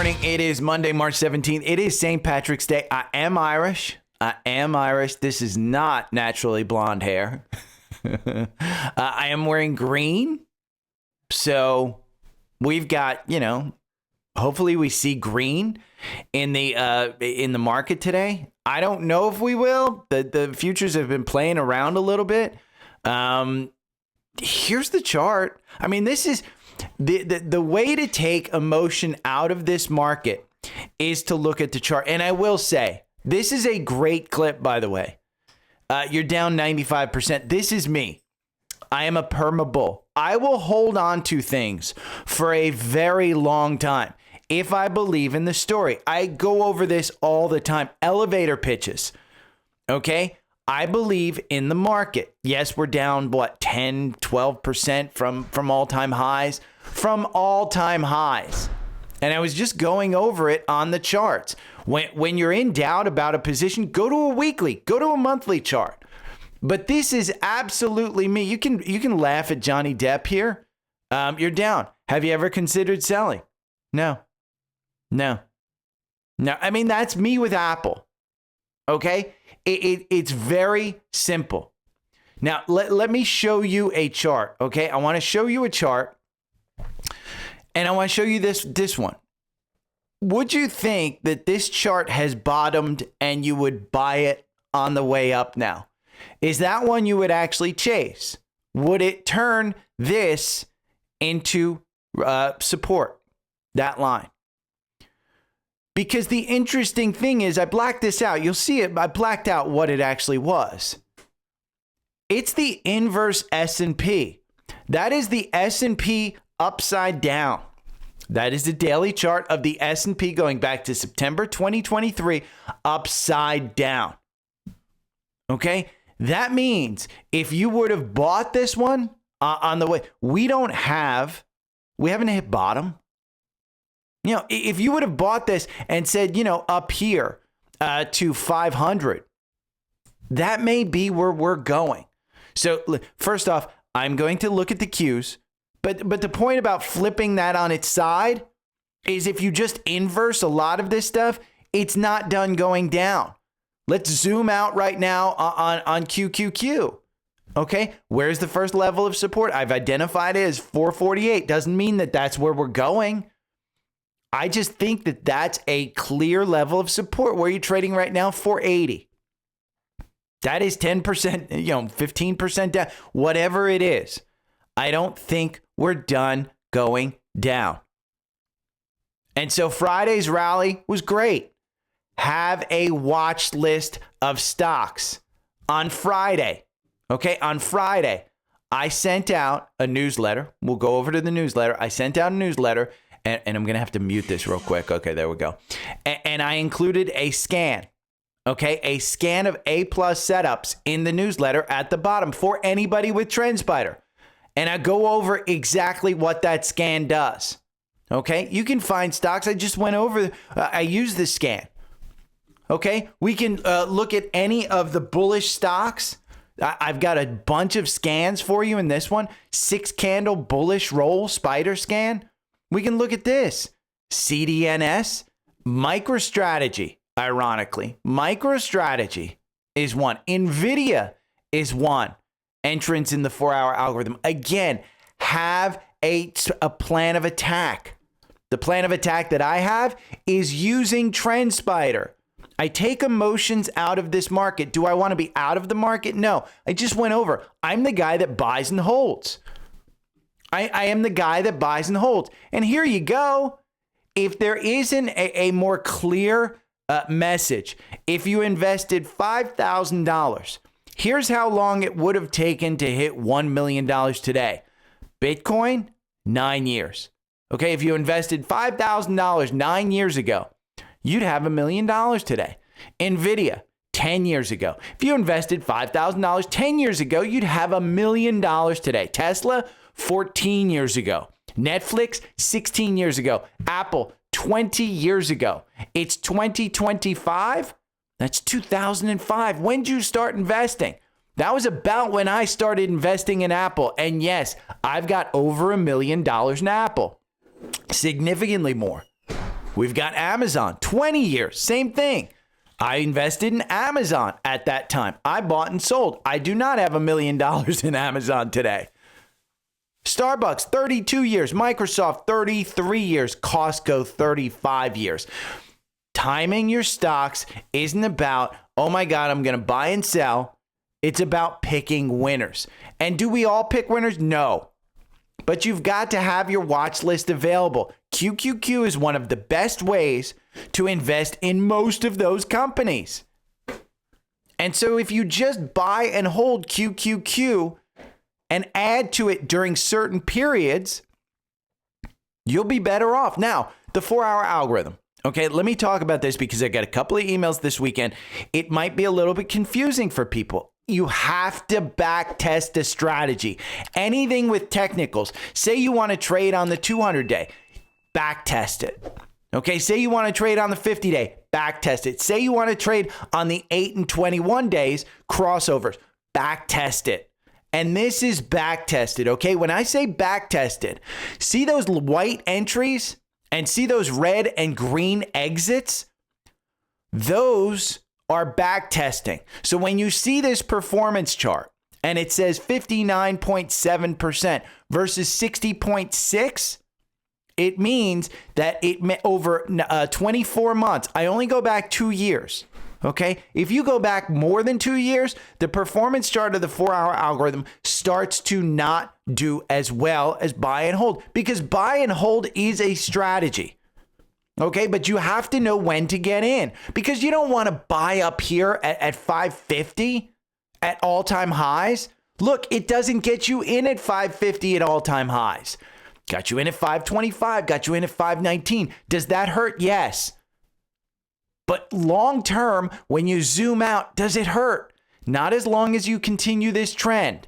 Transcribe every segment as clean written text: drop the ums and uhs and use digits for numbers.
morning. It is Monday, March 17th. It is St. Patrick's Day. I am Irish. This is not naturally blonde hair. I am wearing green. So we've got, hopefully we see green in the market today. I don't know if we will. The futures have been playing around a little bit. Here's the chart. I mean, this is the way to take emotion out of this market is to look at the chart. And I will say, this is a great clip, by the way. You're down 95%. This is me. I am a perma bull. I will hold on to things for a very long time if I believe in the story. I go over this all the time. Elevator pitches. Okay? I believe in the market. Yes, we're down, 10, 12% from all-time highs? From all-time highs. And I was just going over it on the charts. When you're in doubt about a position, go to a weekly, go to a monthly chart. But this is absolutely me. You can laugh at Johnny Depp here. You're down. Have you ever considered selling? No. I mean, that's me with Apple. Okay? It's very simple. Now, let me show you a chart, okay? I want to show you a chart, and I want to show you this one. Would you think that this chart has bottomed and you would buy it on the way up now? Is that one you would actually chase? Would it turn this into support, that line? Because the interesting thing is, I blacked this out. You'll see it. I blacked out what it actually was. It's the inverse S&P. That is the S&P upside down. That is the daily chart of the S&P going back to September 2023, upside down. Okay? That means if you would have bought this one on the way, we haven't hit bottom. If you would have bought this and said, up here to 500, that may be where we're going. So first off, I'm going to look at the Qs, but the point about flipping that on its side is if you just inverse a lot of this stuff, it's not done going down. Let's zoom out right now on QQQ. Okay, where's the first level of support? I've identified it as 448. Doesn't mean that that's where we're going. I just think that that's a clear level of support. Where are you trading right now? 480. That is 10%, 15% down, whatever it is. I don't think we're done going down. And so Friday's rally was great. Have a watch list of stocks on Friday. Okay, on Friday, I sent out a newsletter. We'll go over to the newsletter. I sent out a newsletter. And I'm going to have to mute this real quick. Okay, there we go. And I included a scan. Okay, a scan of A+ setups in the newsletter at the bottom for anybody with Trendspider. And I go over exactly what that scan does. Okay, you can find stocks. I just went over. I used the scan. Okay, we can look at any of the bullish stocks. I've got a bunch of scans for you in this one. 6-candle bullish roll spider scan. We can look at this. CDNS, MicroStrategy, ironically. MicroStrategy is one. NVIDIA is one. Entrance in the 4-hour algorithm. Again, have a plan of attack. The plan of attack that I have is using Trendspider. I take emotions out of this market. Do I want to be out of the market? No. I just went over. I'm the guy that buys and holds. I am the guy that buys and holds. And here you go. If there isn't a more clear message, if you invested $5,000, here's how long it would have taken to hit $1 million today. Bitcoin, 9 years. Okay, if you invested $5,000 9 years ago, you'd have $1 million today. NVIDIA, 10 years ago. If you invested $5,000 10 years ago, you'd have $1 million today. Tesla, 14 years ago. Netflix, 16 years ago. Apple, 20 years ago. It's 2025. That's 2005. When did you start investing? That was about when I started investing in Apple. And yes, I've got over $1 million in Apple. Significantly more. We've got Amazon, 20 years, same thing. I invested in Amazon at that time. I bought and sold. I do not have $1 million in Amazon today. Starbucks, 32 years. Microsoft, 33 years. Costco, 35 years. Timing your stocks isn't about, oh my God, I'm going to buy and sell. It's about picking winners. And do we all pick winners? No. But you've got to have your watch list available. QQQ is one of the best ways to invest in most of those companies. And so if you just buy and hold QQQ and add to it during certain periods, you'll be better off. Now, the 4-hour algorithm. Okay, let me talk about this because I got a couple of emails this weekend. It might be a little bit confusing for people. You have to back test a strategy. Anything with technicals. Say you want to trade on the 200-day, back test it. Okay, say you want to trade on the 50-day, back test it. Say you want to trade on the 8 and 21 days, crossovers, back test it. And this is back tested, okay? When I say back tested, see those white entries and see those red and green exits? Those are back testing. So when you see this performance chart and it says 59.7% versus 60.6%, it means that over 24 months, I only go back 2 years. Okay, if you go back more than 2 years, the performance chart of the 4-hour algorithm starts to not do as well as buy and hold, because buy and hold is a strategy. Okay, but you have to know when to get in, because you don't want to buy up here at 550 at all-time highs. Look, it doesn't get you in at 550 at all-time highs. Got you in at 525, got you in at 519. Does that hurt? Yes. But long term, when you zoom out, does it hurt? Not as long as you continue this trend.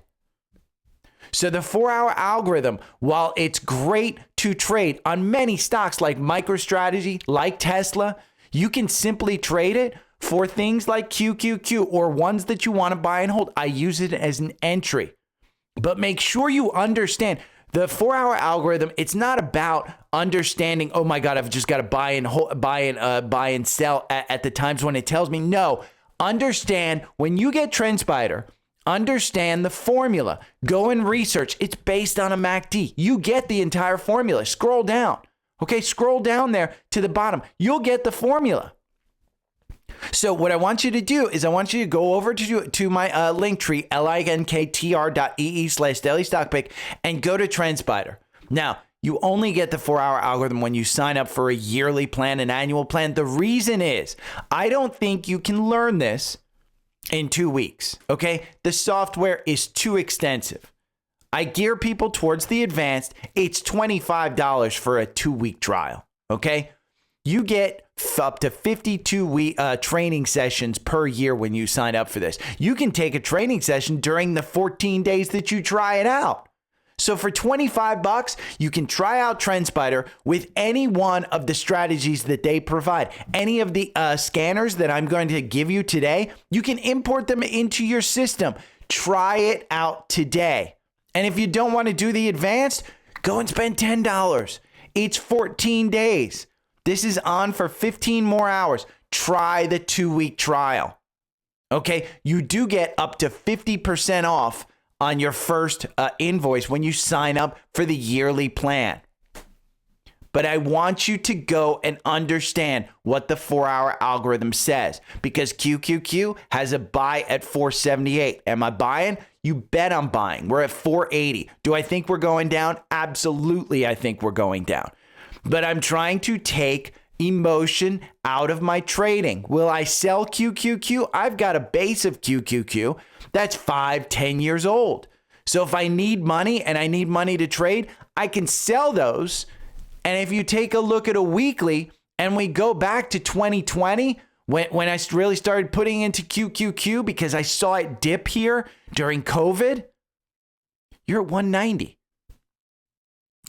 So the 4-hour algorithm, while it's great to trade on many stocks like MicroStrategy, like Tesla, you can simply trade it for things like QQQ or ones that you want to buy and hold. I use it as an entry. But make sure you understand the 4-hour algorithm. It's not about understanding, oh my God, I've just got to buy and sell at the times when it tells me. No, understand when you get Trendspider, understand the formula. Go and research. It's based on a MACD. You get the entire formula. Scroll down. Okay, scroll down there to the bottom. You'll get the formula. So what I want you to do is I want you to go over to my link tree, linktr.ee/dailystockpick, and go to Trendspider. Now, you only get the 4-hour algorithm when you sign up for a yearly plan, an annual plan. The reason is I don't think you can learn this in 2 weeks, okay? The software is too extensive. I gear people towards the advanced. It's $25 for a 2-week trial, okay? You get up to 52 training sessions per year when you sign up for this. You can take a training session during the 14 days that you try it out. So for $25, you can try out Trendspider with any one of the strategies that they provide. Any of the scanners that I'm going to give you today, you can import them into your system. Try it out today. And if you don't want to do the advanced, go and spend $10. It's 14 days. This is on for 15 more hours. Try the 2-week trial. Okay, you do get up to 50% off on your first invoice when you sign up for the yearly plan. But I want you to go and understand what the 4-hour algorithm says, because QQQ has a buy at 478. Am I buying? You bet I'm buying. We're at 480. Do I think we're going down? Absolutely, I think we're going down. But I'm trying to take emotion out of my trading. Will I sell QQQ? I've got a base of QQQ that's 5-10 years old. So if I need money and I need money to trade, I can sell those. And if you take a look at a weekly and we go back to 2020, when I really started putting into QQQ because I saw it dip here during COVID, you're at 190.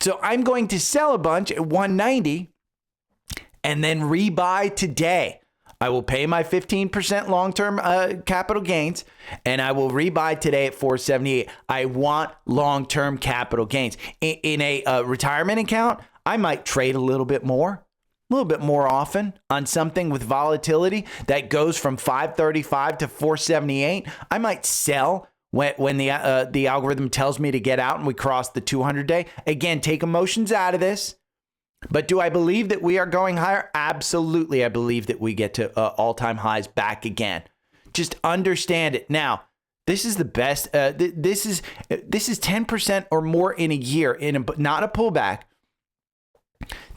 So I'm going to sell a bunch at 190 and then rebuy today. I will pay my 15% long-term capital gains, and I will rebuy today at 478. I want long-term capital gains. In a retirement account, I might trade a little bit more. little bit more often on something with volatility that goes from 535 to 478, I might sell when the algorithm tells me to get out and we cross the 200-day. Again, take emotions out of this. But do I believe that we are going higher? Absolutely. I believe that we get to all-time highs back again. Just understand it. Now, this is the best. This is 10% or more in a year, not a pullback.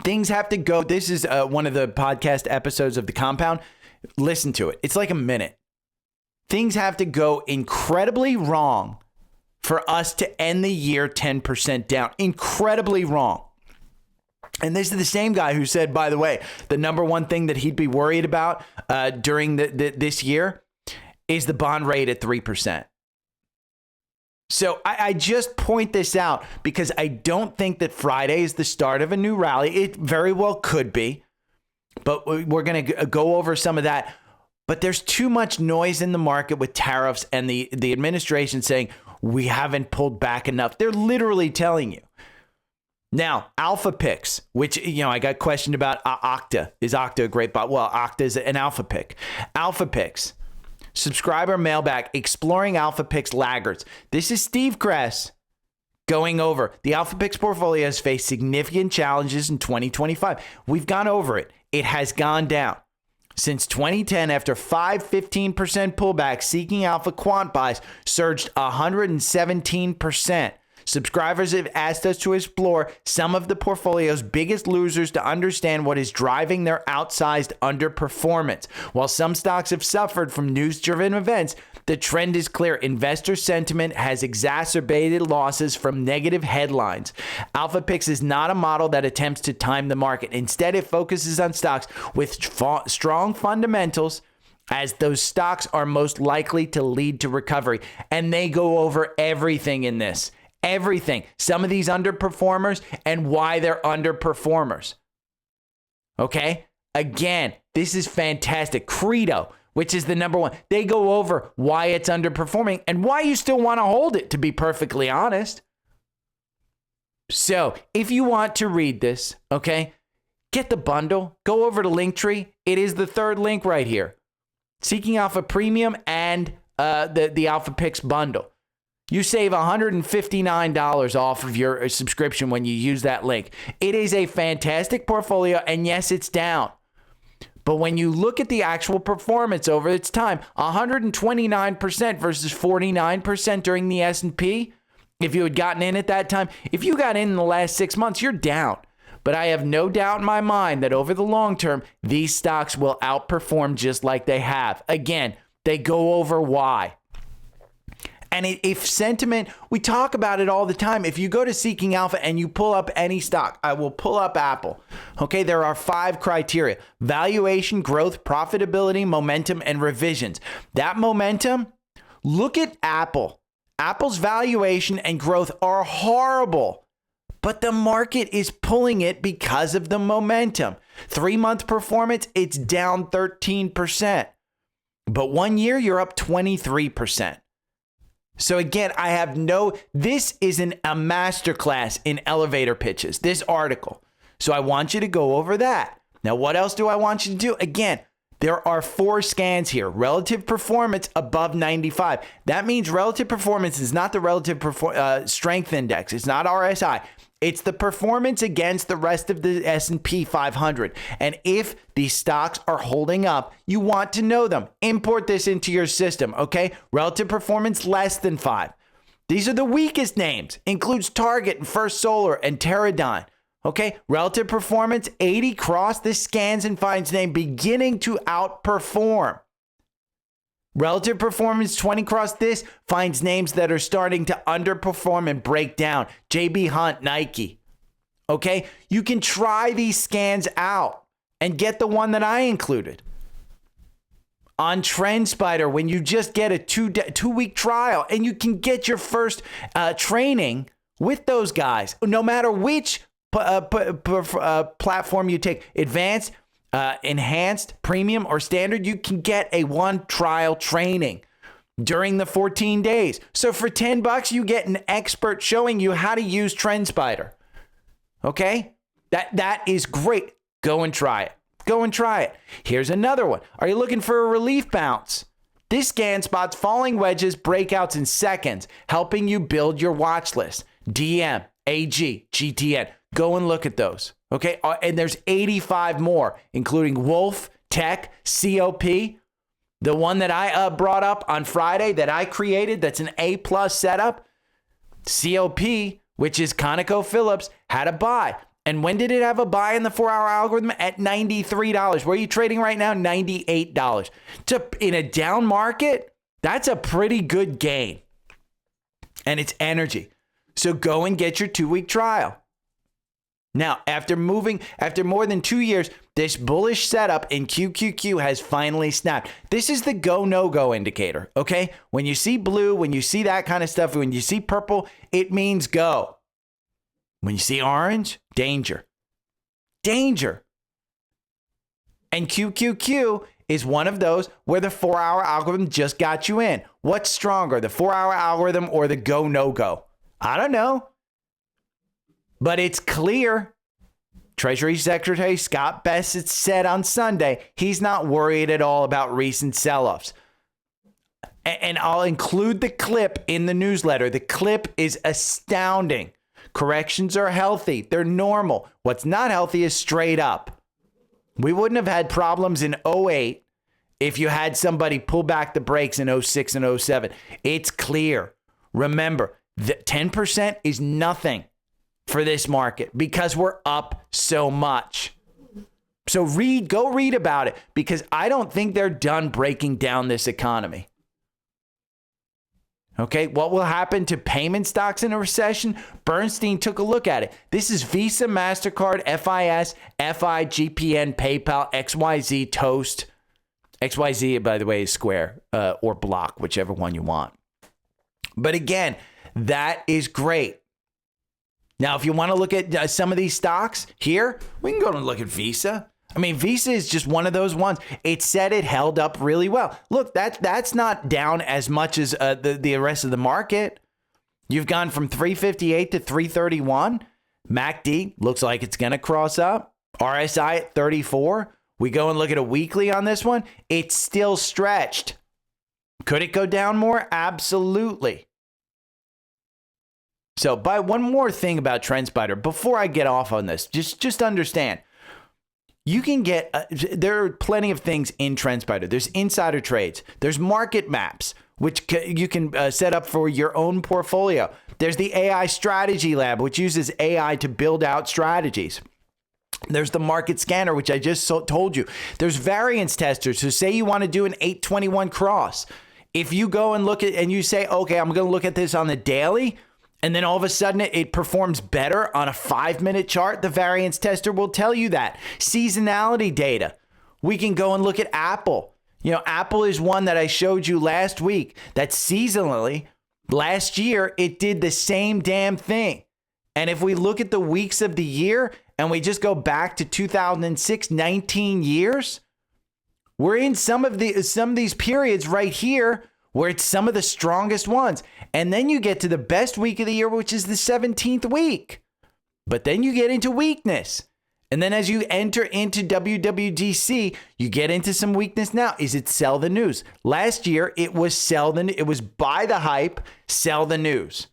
Things have to go. This is one of the podcast episodes of The Compound. Listen to it. It's like a minute. Things have to go incredibly wrong for us to end the year 10% down. Incredibly wrong. And this is the same guy who said, by the way, the number one thing that he'd be worried about during this year is the bond rate at 3%. So I just point this out because I don't think that Friday is the start of a new rally. It very well could be, but we're going to go over some of that. But there's too much noise in the market with tariffs and the administration saying we haven't pulled back enough. They're literally telling you. Now, Alpha Picks, which, I got questioned about Okta. Is Okta a great bot? Well, Okta is an Alpha Pick. Alpha Picks. Subscriber mailback, exploring Alpha Picks laggards. This is Steve Kress going over. The Alpha Picks portfolio has faced significant challenges in 2025. We've gone over it. It has gone down. Since 2010, after 15% pullback, Seeking Alpha quant buys surged 117%. Subscribers have asked us to explore some of the portfolio's biggest losers to understand what is driving their outsized underperformance. While some stocks have suffered from news-driven events, the trend is clear. Investor sentiment has exacerbated losses from negative headlines. Alpha Picks is not a model that attempts to time the market. Instead, it focuses on stocks with strong fundamentals, as those stocks are most likely to lead to recovery. And they go over everything in this. Everything. Some of these underperformers and why they're underperformers. Okay? Again, this is fantastic. Credo, which is the number one. They go over why it's underperforming and why you still want to hold it, to be perfectly honest. So, if you want to read this, okay, get the bundle. Go over to Linktree. It is the third link right here. Seeking Alpha Premium and the Alpha Picks bundle. You save $159 off of your subscription when you use that link. It is a fantastic portfolio, and yes, it's down. But when you look at the actual performance over its time, 129% versus 49% during the S&P, if you had gotten in at that time, if you got in the last 6 months, you're down. But I have no doubt in my mind that over the long term, these stocks will outperform just like they have. Again, they go over why. And if sentiment, we talk about it all the time. If you go to Seeking Alpha and you pull up any stock, I will pull up Apple. Okay, there are 5 criteria: valuation, growth, profitability, momentum, and revisions. That momentum, look at Apple. Apple's valuation and growth are horrible, but the market is pulling it because of the momentum. 3-month performance, it's down 13%. But 1 year, you're up 23%. So again, this isn't a masterclass in elevator pitches, this article. So I want you to go over that. Now, what else do I want you to do? Again, there are 4 scans here. Relative performance above 95. That means relative performance is not the relative strength index. It's not RSI. It's the performance against the rest of the S&P 500. And if these stocks are holding up, you want to know them. Import this into your system, okay? Relative performance less than 5. These are the weakest names. Includes Target and First Solar and Teradyne. Okay, relative performance 80 cross. This scans and finds name beginning to outperform. Relative performance 20 cross. This finds names that are starting to underperform and break down. JB Hunt, Nike. Okay, you can try these scans out and get the one that I included. On Trendspider, when you just get a two-week trial and you can get your first training with those guys, no matter which platform you take, advanced, enhanced, premium, or standard, you can get a 1 trial training during the 14 days. So for $10, you get an expert showing you how to use Trendspider. Okay? That is great. Go and try it. Go and try it. Here's another one. Are you looking for a relief bounce? This scan spots falling wedges, breakouts in seconds, helping you build your watch list. DM, AG, GTN. Go and look at those. Okay. And there's 85 more, including Wolf, Tech, COP. The one that I brought up on Friday that I created, that's an A+ setup. COP, which is ConocoPhillips, had a buy. And when did it have a buy in the 4-hour algorithm? At $93. Where are you trading right now? $98. In a down market, that's a pretty good gain. And it's energy. So go and get your 2-week trial. Now, after more than 2 years, this bullish setup in QQQ has finally snapped. This is the go, no-go indicator, okay? When you see blue, when you see that kind of stuff, when you see purple, it means go. When you see orange, danger. Danger. And QQQ is one of those where the 4-hour algorithm just got you in. What's stronger, the 4-hour algorithm or the go, no-go? I don't know. But it's clear. Treasury Secretary Scott Bessent said on Sunday he's not worried at all about recent sell-offs. And I'll include the clip in the newsletter. The clip is astounding. Corrections are healthy. They're normal. What's not healthy is straight up. We wouldn't have had problems in 08 if you had somebody pull back the brakes in 06 and 07. It's clear. Remember, the 10% is nothing for this market because we're up so much. So go read about it, because I don't think they're done breaking down this economy. Okay, what will happen to payment stocks in a recession? Bernstein took a look at it. This is Visa, MasterCard, FIS, FI, GPN, PayPal, XYZ, Toast. XYZ, by the way, is Square or Block, whichever one you want. But again, that is great. Now, if you want to look at some of these stocks here, we can go and look at Visa. I mean, Visa is just one of those ones. It said it held up really well. Look, that's not down as much as the rest of the market. You've gone from 358 to 331. MACD looks like it's going to cross up. RSI at 34. We go and look at a weekly on this one. It's still stretched. Could it go down more? Absolutely. So, one more thing about Trendspider before I get off on this, just understand. You can get, there are plenty of things in Trendspider. There's insider trades. There's market maps, which you can set up for your own portfolio. There's the AI strategy lab, which uses AI to build out strategies. There's the market scanner, which I just told you. There's variance testers. So say you want to do an 821 cross. If you go and look at, and you say, okay, I'm going to look at this on the daily, and then all of a sudden it performs better on a 5-minute chart, the variance tester will tell you that. Seasonality data. We can go and look at Apple. You know, Apple is one that I showed you last week that seasonally, last year, it did the same damn thing. And if we look at the weeks of the year and we just go back to 2006, 19 years, we're in some of these periods right here where it's some of the strongest ones. And then you get to the best week of the year, which is the 17th week. But then you get into weakness. And then as you enter into WWDC, you get into some weakness now. Is it sell the news? Last year, it was buy the hype, sell the news.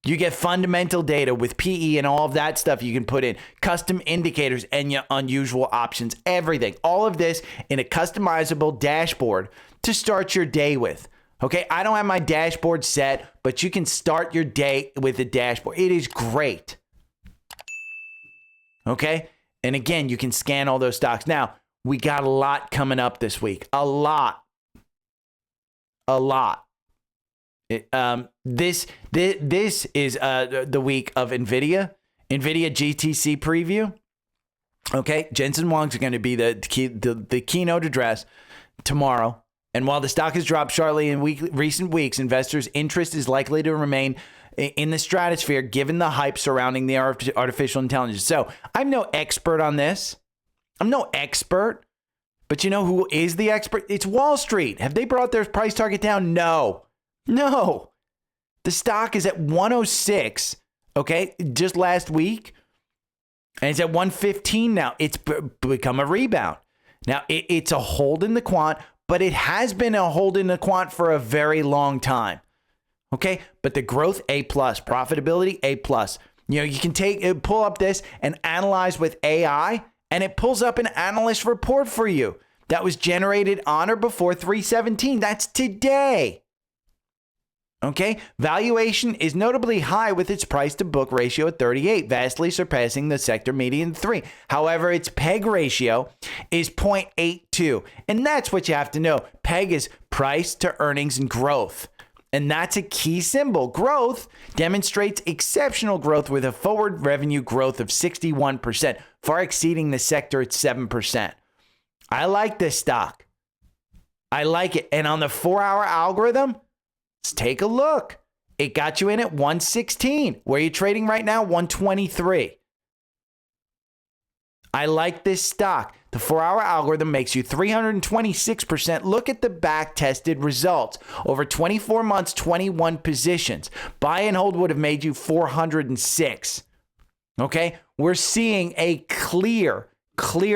You get fundamental data with PE and all of that stuff you can put in, custom indicators and your unusual options, everything. All of this in a customizable dashboard to start your day with. Okay, I don't have my dashboard set, but you can start your day with a dashboard. It is great. Okay, and again, you can scan all those stocks. Now, we got a lot coming up this week. A lot. This is the week of NVIDIA GTC preview. Okay, Jensen Huang's going to be the keynote address tomorrow. And while the stock has dropped sharply in recent weeks, investors' interest is likely to remain in the stratosphere given the hype surrounding the artificial intelligence. So I'm no expert on this. I'm no expert. But you know who is the expert? It's Wall Street. Have they brought their price target down? No. The stock is at 106, okay, just last week. And it's at 115 now. It's become a rebound. Now, it's a hold in the quant, but it has been a hold in the quant for a very long time. Okay, but the growth, A+, profitability, A+. You know, you can pull up this and analyze with AI, and it pulls up an analyst report for you that was generated on or before 317. That's today. Okay, valuation is notably high with its price to book ratio at 38, vastly surpassing the sector median 3. However, its PEG ratio is 0.82, and that's what you have to know. PEG is price to earnings and growth, and that's a key symbol. Growth demonstrates exceptional growth with a forward revenue growth of 61%, far exceeding the sector at 7%. I like this stock. I like it, and on the 4-hour algorithm, let's take a look. It got you in at 116. Where are you trading right now? 123. I like this stock. The 4-hour algorithm makes you 326%. Look at the back-tested results. Over 24 months, 21 positions. Buy and hold would have made you 406. Okay? We're seeing a clear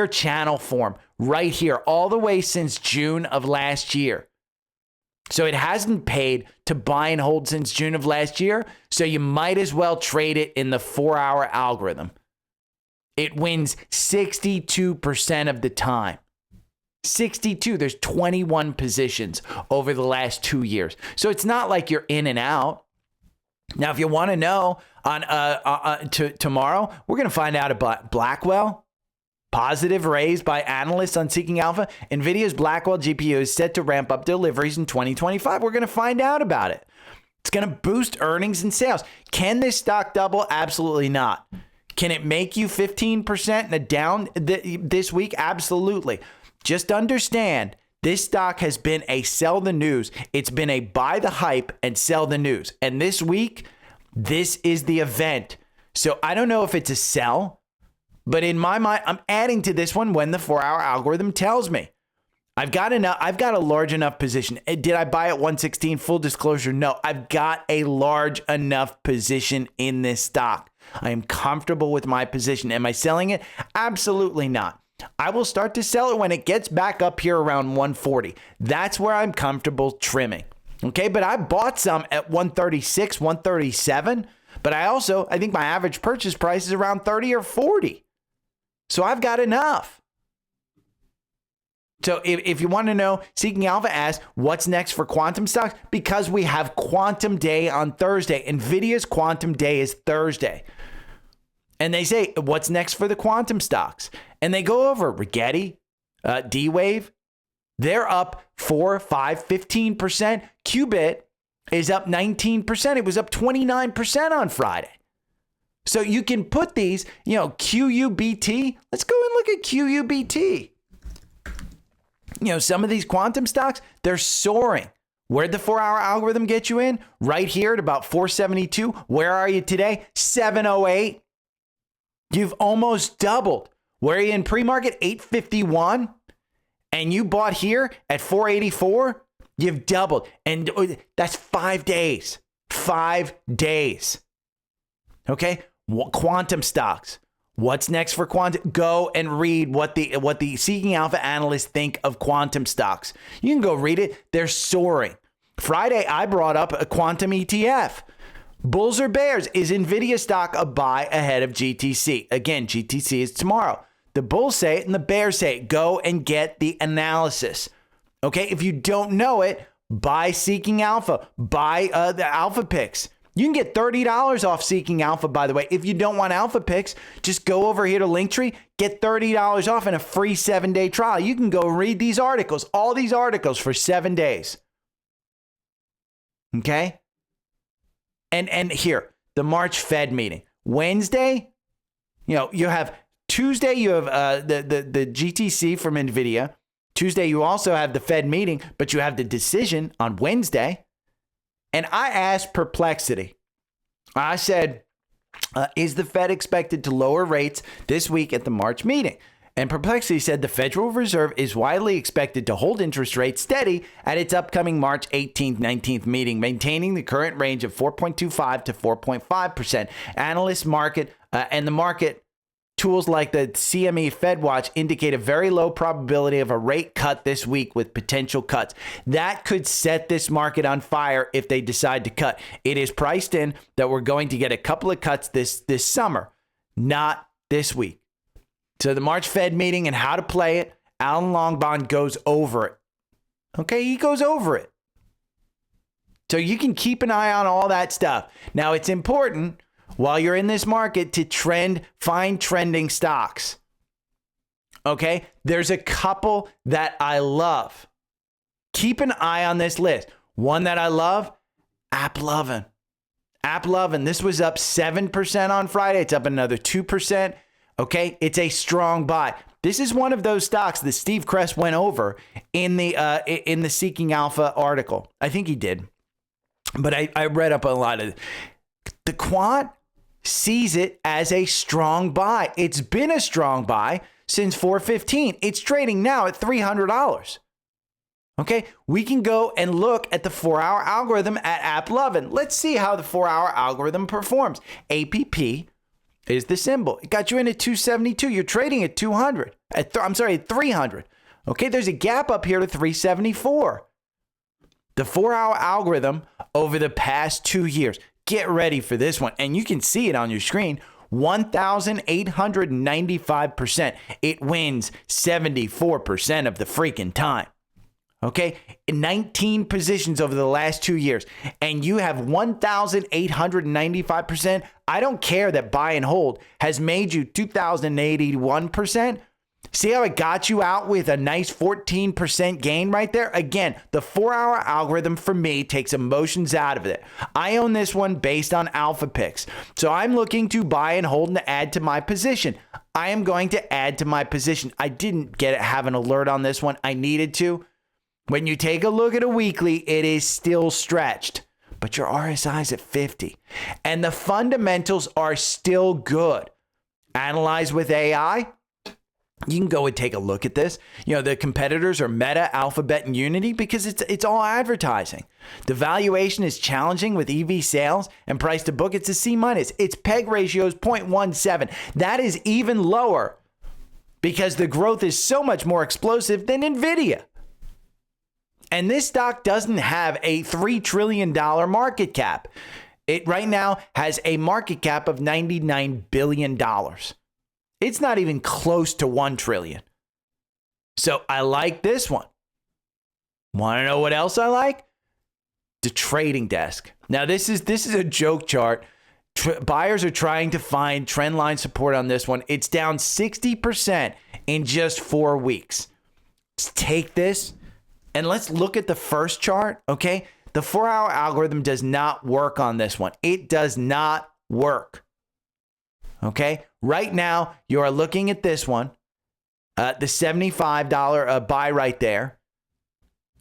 channel form right here all the way since June of last year. So it hasn't paid to buy and hold since June of last year, so you might as well trade it in the 4-hour algorithm. It wins 62% of the time. 62. There's 21 positions over the last 2 years. So it's not like you're in and out. Now, if you want to know tomorrow, we're going to find out about Blackwell. Positive raise by analysts on Seeking Alpha. NVIDIA's Blackwell GPU is set to ramp up deliveries in 2025. We're going to find out about it. It's going to boost earnings and sales. Can this stock double? Absolutely not. Can it make you 15% in a down this week? Absolutely. Just understand, this stock has been a sell the news. It's been a buy the hype and sell the news. And this week, this is the event. So I don't know if it's a sell, but in my mind, I'm adding to this one when the 4-hour algorithm tells me. I've got a large enough position. Did I buy at 116? Full disclosure, no. I've got a large enough position in this stock. I am comfortable with my position. Am I selling it? Absolutely not. I will start to sell it when it gets back up here around 140. That's where I'm comfortable trimming. Okay, but I bought some at 136, 137. But I think my average purchase price is around 30 or 40. So I've got enough. So if you want to know, Seeking Alpha asks, what's next for quantum stocks? Because we have Quantum Day on Thursday. NVIDIA's Quantum Day is Thursday. And they say, what's next for the quantum stocks? And they go over Rigetti, D-Wave. They're up 4, 5, 15%. Qubit is up 19%. It was up 29% on Friday. So you can put these, QUBT. Let's go and look at QUBT. Some of these quantum stocks, they're soaring. Where'd the 4-hour algorithm get you in? Right here at about 472. Where are you today? 708. You've almost doubled. Where are you in pre-market? 851. And you bought here at 484. You've doubled. And that's 5 days. 5 days. Okay? Quantum stocks. What's next for quantum? Go and read what the Seeking Alpha analysts think of quantum stocks. You can go read it. They're soaring. Friday, I brought up a quantum ETF. Bulls or bears? Is NVIDIA stock a buy ahead of GTC? Again, GTC is tomorrow. The bulls say it and the bears say it. Go and get the analysis. Okay, if you don't know it, buy Seeking Alpha. Buy the Alpha Picks. You can get $30 off Seeking Alpha, by the way. If you don't want Alpha Picks, just go over here to Linktree, get $30 off and a free 7-day trial. You can go read these articles, all these articles for 7 days. Okay? And here, the March Fed meeting. Wednesday, you have Tuesday, you have the GTC from NVIDIA. Tuesday, you also have the Fed meeting, but you have the decision on Wednesday. And I asked Perplexity, I said, is the Fed expected to lower rates this week at the March meeting? And Perplexity said the Federal Reserve is widely expected to hold interest rates steady at its upcoming March 18th, 19th meeting, maintaining the current range of 4.25 to 4.5%. Analysts market and the market tools like the CME Fed Watch indicate a very low probability of a rate cut this week with potential cuts. That could set this market on fire if they decide to cut. It is priced in that we're going to get a couple of cuts this summer, not this week. So the March Fed meeting and how to play it, Alan Longbond goes over it. Okay, he goes over it. So you can keep an eye on all that stuff. Now, it's important while you're in this market to find trending stocks. Okay, there's a couple that I love. Keep an eye on this list. One that I love, AppLovin. AppLovin, this was up 7% on Friday. It's up another 2%. Okay, it's a strong buy. This is one of those stocks that Steve Kress went over in the Seeking Alpha article. I think he did. But I read up a lot of it. The quant sees it as a strong buy. It's been a strong buy since 415. It's trading now at $300. Okay, we can go and look at the 4-hour algorithm at AppLovin. Let's see how the 4-hour algorithm performs. APP is the symbol. It got you in at 272. You're trading at 200. At 300. Okay, there's a gap up here to 374. The 4-hour algorithm over the past 2 years. Get ready for this one. And you can see it on your screen. 1,895%. It wins 74% of the freaking time. Okay, 19 positions over the last 2 years, and you have 1,895%. I don't care that buy and hold has made you 2,081%. See how it got you out with a nice 14% gain right there? Again, the 4-hour algorithm for me takes emotions out of it. I own this one based on alpha picks. So I'm looking to buy and hold and to add to my position. I am going to add to my position. I didn't have an alert on this one. I needed to. When you take a look at a weekly, it is still stretched, but your RSI is at 50 and the fundamentals are still good. Analyze with AI. You can go and take a look at this. You know, the competitors are Meta, Alphabet, and Unity because it's all advertising. The valuation is challenging with EV sales and price to book. It's a C-. Its PEG ratio is 0.17. That is even lower because the growth is so much more explosive than NVIDIA. And this stock doesn't have a $3 trillion market cap. It right now has a market cap of $99 billion. It's not even close to $1 trillion. So I like this one. Want to know what else I like? The trading desk. Now this is a joke chart. Buyers are trying to find trend line support on this one. It's down 60% in just 4 weeks. Let's take this. And let's look at the first chart, okay? The 4-hour algorithm does not work on this one. It does not work, okay? Right now, you are looking at this one, the $75 buy right there.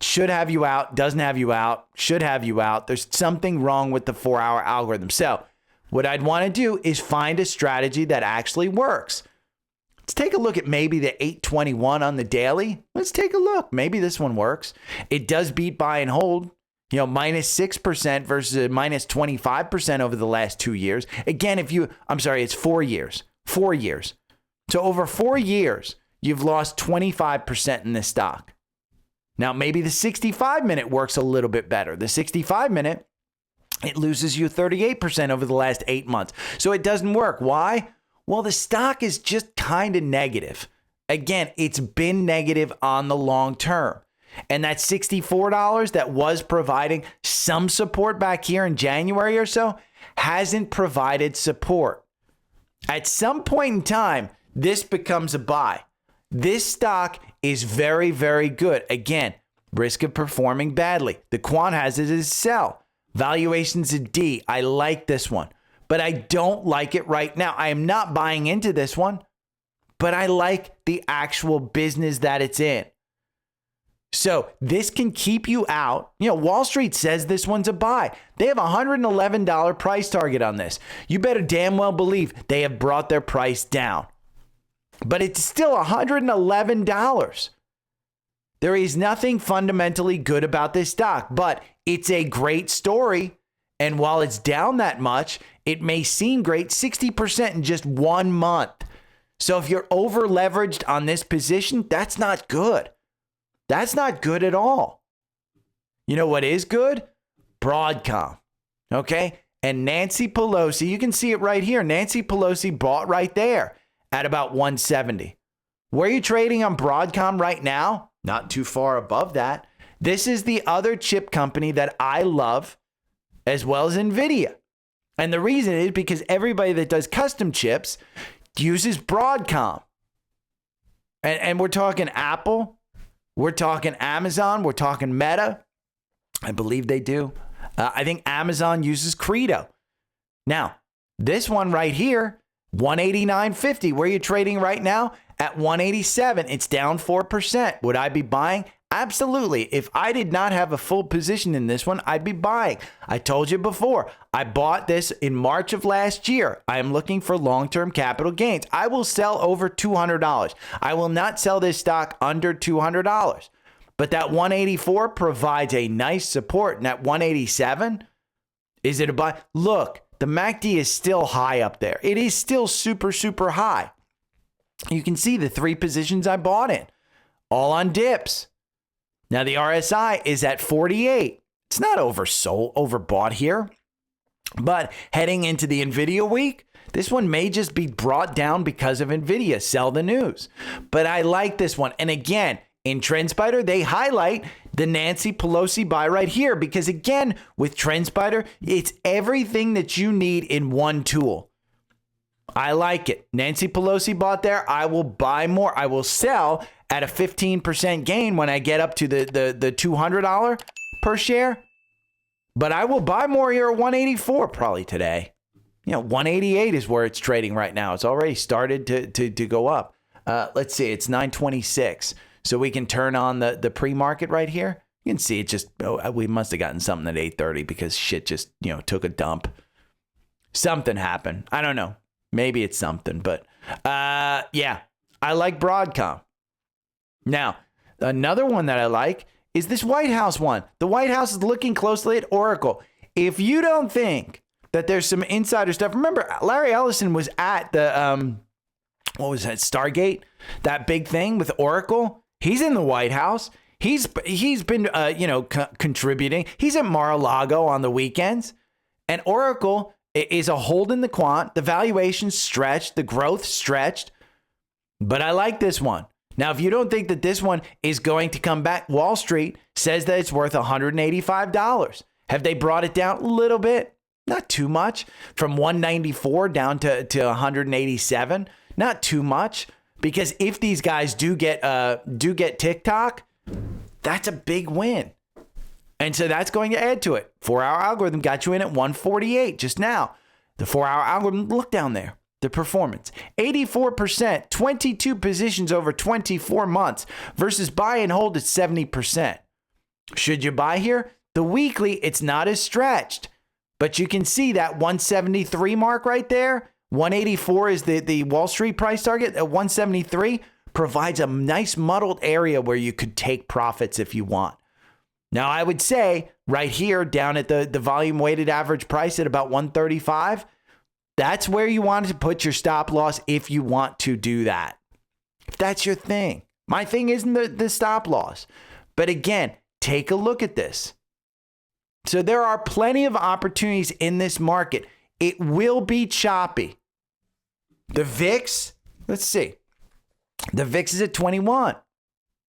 Should have you out, doesn't have you out, should have you out. There's something wrong with the 4-hour algorithm. So what I'd want to do is find a strategy that actually works. Let's take a look at maybe the 821 on the daily. Let's take a look. Maybe this one works. It does beat buy and hold, you know, minus 6% versus a minus 25% over the last 2 years. Again, it's 4 years. 4 years. So over 4 years, you've lost 25% in this stock. Now, maybe the 65-minute works a little bit better. The 65-minute, it loses you 38% over the last 8 months. So it doesn't work. Why? Well, the stock is just kind of negative. Again, it's been negative on the long term. And that $64 that was providing some support back here in January or so hasn't provided support. At some point in time, this becomes a buy. This stock is very, very good. Again, risk of performing badly. The quant has it as sell. Valuation's a D. I like this one. But I don't like it right now. I am not buying into this one, but I like the actual business that it's in. So this can keep you out. You know, Wall Street says this one's a buy. They have a $111 price target on this. You better damn well believe they have brought their price down. But it's still $111. There is nothing fundamentally good about this stock, but it's a great story. And while it's down that much, it may seem great, 60% in just 1 month. So if you're over leveraged on this position, that's not good. That's not good at all. You know what is good? Broadcom. Okay? And Nancy Pelosi, you can see it right here. Nancy Pelosi bought right there at about 170. Where are you trading on Broadcom right now? Not too far above that. This is the other chip company that I love, as well as NVIDIA. And the reason is because everybody that does custom chips uses Broadcom. And we're talking Apple, we're talking Amazon, we're talking Meta. I believe they do. I think Amazon uses Credo. Now, this one right here, 189.50. Where are you trading right now? At 187. It's down 4%. Would I be buying? Absolutely. If I did not have a full position in this one, I'd be buying. I told you before, I bought this in March of last year. I am looking for long-term capital gains. I will sell over $200. I will not sell this stock under $200. But that 184 provides a nice support. And that 187, is it a buy? Look, the MACD is still high up there. It is still super, super high. You can see the 3 positions I bought in, all on dips. Now the RSI is at 48. It's not overbought here. But heading into the NVIDIA week, this one may just be brought down because of NVIDIA. Sell the news. But I like this one. And again, in Trendspider, they highlight the Nancy Pelosi buy right here because, again, with Trendspider, it's everything that you need in one tool. I like it. Nancy Pelosi bought there. I will buy more. I will sell at a 15% gain when I get up to the $200 per share. But I will buy more here at 184 probably today. 188 is where it's trading right now. It's already started to go up. Let's see. It's 926. So we can turn on the pre-market right here. You can see it just, we must have gotten something at 8:30 because shit just, took a dump. Something happened. I don't know. Maybe it's something, but yeah, I like Broadcom. Now, another one that I like is this White House one. The White House is looking closely at Oracle. If you don't think that there's some insider stuff, remember Larry Ellison was at the, what was that, Stargate? That big thing with Oracle? He's in the White House. He's been, contributing. He's at Mar-a-Lago on the weekends. And Oracle is a hold in the quant. The valuation stretched. The growth stretched. But I like this one. Now, if you don't think that this one is going to come back, Wall Street says that it's worth $185. Have they brought it down a little bit? Not too much. From 194 down to 187. Not too much. Because if these guys do get TikTok, that's a big win. And so that's going to add to it. 4-hour algorithm got you in at 148 just now. The 4-hour algorithm, look down there. The performance, 84%, 22 positions over 24 months versus buy and hold at 70%. Should you buy here? The weekly, it's not as stretched. But you can see that 173 mark right there. 184 is the Wall Street price target. At 173 provides a nice muddled area where you could take profits if you want. Now, I would say right here down at the volume weighted average price at about 135, that's where you want to put your stop loss if you want to do that. If that's your thing. My thing isn't the stop loss. But again, take a look at this. So there are plenty of opportunities in this market. It will be choppy. The VIX, let's see. The VIX is at 21.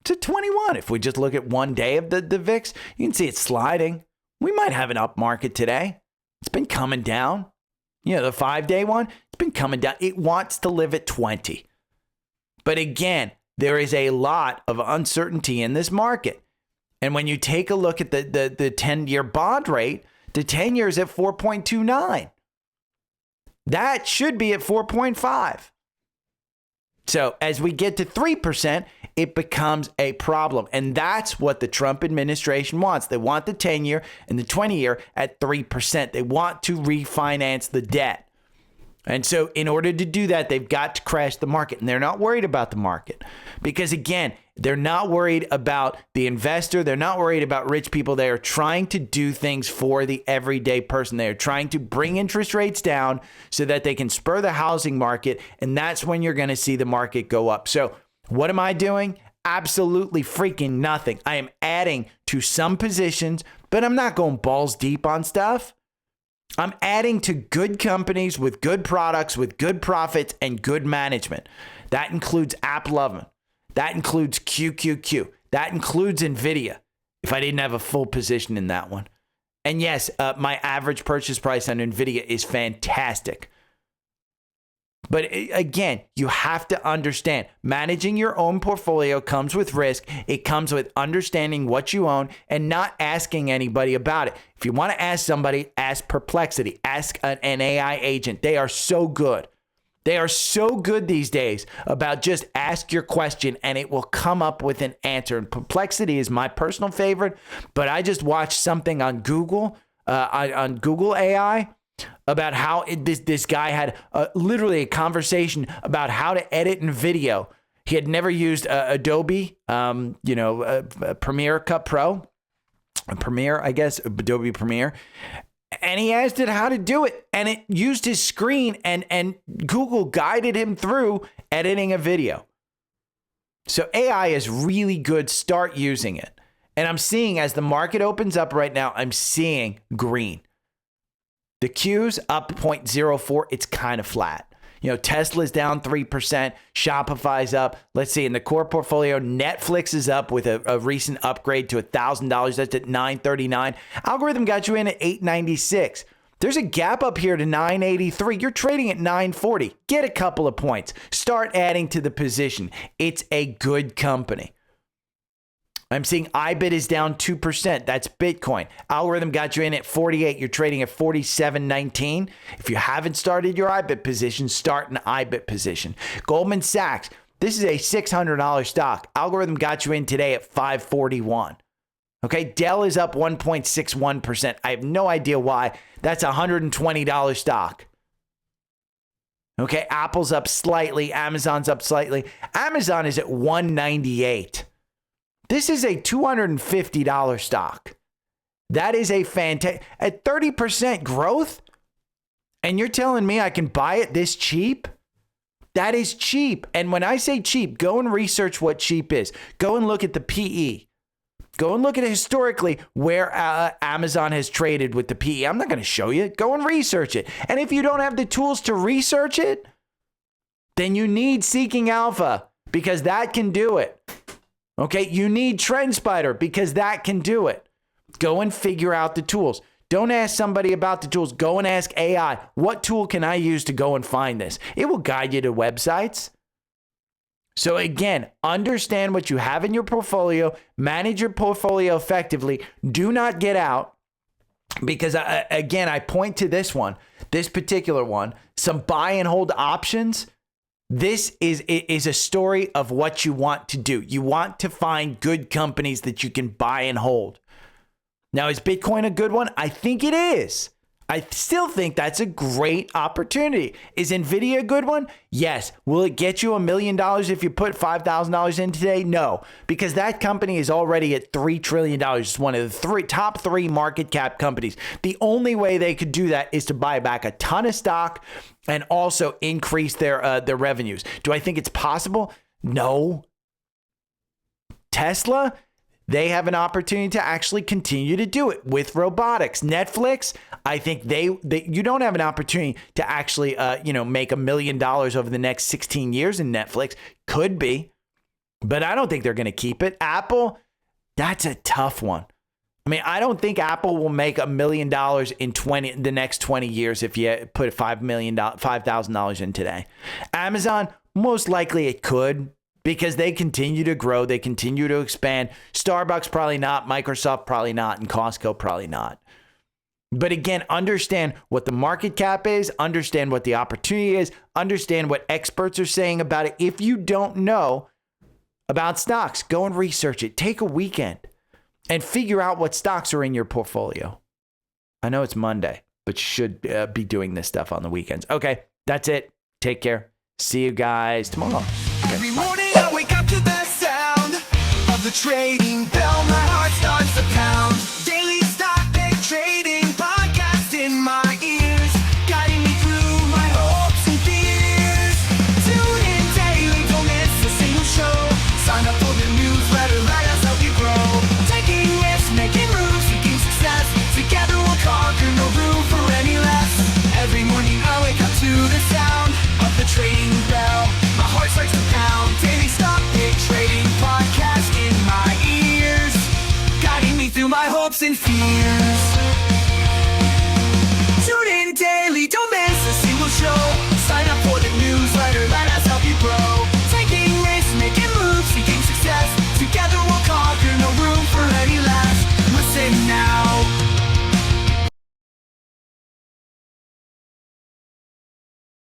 It's at 21. If we just look at one day of the VIX, you can see it's sliding. We might have an up market today. It's been coming down. The 5-day one, it's been coming down. It wants to live at 20. But again, there is a lot of uncertainty in this market. And when you take a look at the 10-year bond rate, the 10-year is at 4.29. That should be at 4.5. So as we get to 3%, it becomes a problem. And that's what the Trump administration wants. They want the 10-year and the 20-year at 3%. They want to refinance the debt. And so in order to do that, they've got to crash the market. And they're not worried about the market because, again, they're not worried about the investor. They're not worried about rich people. They are trying to do things for the everyday person. They are trying to bring interest rates down so that they can spur the housing market. And that's when you're going to see the market go up. So what am I doing? Absolutely freaking nothing. I am adding to some positions, but I'm not going balls deep on stuff. I'm adding to good companies with good products, with good profits and good management. That includes AppLovin. That includes QQQ. That includes NVIDIA, if I didn't have a full position in that one. And yes, my average purchase price on NVIDIA is fantastic. But again, you have to understand managing your own portfolio comes with risk. It comes with understanding what you own and not asking anybody about it. If you want to ask somebody, ask Perplexity, ask an AI agent. They are so good. They are so good these days about just ask your question and it will come up with an answer. And Perplexity is my personal favorite, but I just watched something on Google, on Google AI, about how this guy had literally a conversation about how to edit in video. He had never used Adobe, Premiere Cut Pro, Premiere, I guess, Adobe Premiere. And he asked it how to do it. And it used his screen and Google guided him through editing a video. So AI is really good. Start using it. And I'm seeing as the market opens up right now, I'm seeing green. The Q's up 0.04. It's kind of flat. Tesla's down 3%. Shopify's up. Let's see, in the core portfolio, Netflix is up with a recent upgrade to $1,000. That's at $939. Algorithm got you in at $896. There's a gap up here to $983. You're trading at $940. Get a couple of points. Start adding to the position. It's a good company. I'm seeing IBIT is down 2%. That's Bitcoin. Algorithm got you in at 48. You're trading at 47.19. If you haven't started your IBIT position, start an IBIT position. Goldman Sachs. This is a $600 stock. Algorithm got you in today at 541. Okay. Dell is up 1.61%. I have no idea why. That's a $120 stock. Okay. Apple's up slightly. Amazon's up slightly. Amazon is at 198. This is a $250 stock. That is a fantastic, at 30% growth. And you're telling me I can buy it this cheap? That is cheap. And when I say cheap, go and research what cheap is. Go and look at the PE. Go and look at it historically where Amazon has traded with the PE. I'm not going to show you. Go and research it. And if you don't have the tools to research it, then you need Seeking Alpha because that can do it. Okay, you need Trendspider because that can do it. Go and figure out the tools. Don't ask somebody about the tools. Go and ask AI, what tool can I use to go and find this? It will guide you to websites. So again, understand what you have in your portfolio. Manage your portfolio effectively. Do not get out because, again, I point to this particular one, some buy and hold options. This is a story of what you want to do. You want to find good companies that you can buy and hold. Now, is Bitcoin a good one? I think it is. I still think that's a great opportunity. Is NVIDIA a good one? Yes. Will it get you $1 million if you put $5,000 in today? No, because that company is already at $3 trillion. It's one of the top three market cap companies. The only way they could do that is to buy back a ton of stock and also increase their revenues. Do I think it's possible? No. Tesla? They have an opportunity to actually continue to do it with robotics. Netflix, I think you don't have an opportunity to actually, make $1 million over the next 16 years in Netflix. Could be, but I don't think they're going to keep it. Apple, that's a tough one. I mean, I don't think Apple will make $1 million in the next 20 years if you put $5,000 in today. Amazon, most likely it could. Because they continue to grow, they continue to expand. Starbucks probably not, Microsoft probably not, and Costco probably not. But again, understand what the market cap is, understand what the opportunity is, understand what experts are saying about it. If you don't know about stocks, go and research it. Take a weekend and figure out what stocks are in your portfolio. I know it's Monday, but you should be doing this stuff on the weekends. Okay, that's it. Take care. See you guys tomorrow. Okay, Every bye. morning I wake up to the sound of the trading bell. My heart starts to pound. Daily stock pick trading podcast in my ears, guiding me through my hopes and fears. Tune in daily, don't miss a single show. Sign up for the newsletter, let us help you grow. Taking risks, making moves, seeking success. Together we'll conquer, no room for any less. Every morning I wake up to the sound of the trading bell. My heart starts to pound. Daily stock pick trading podcast in my ears, guiding me through my hopes and fears.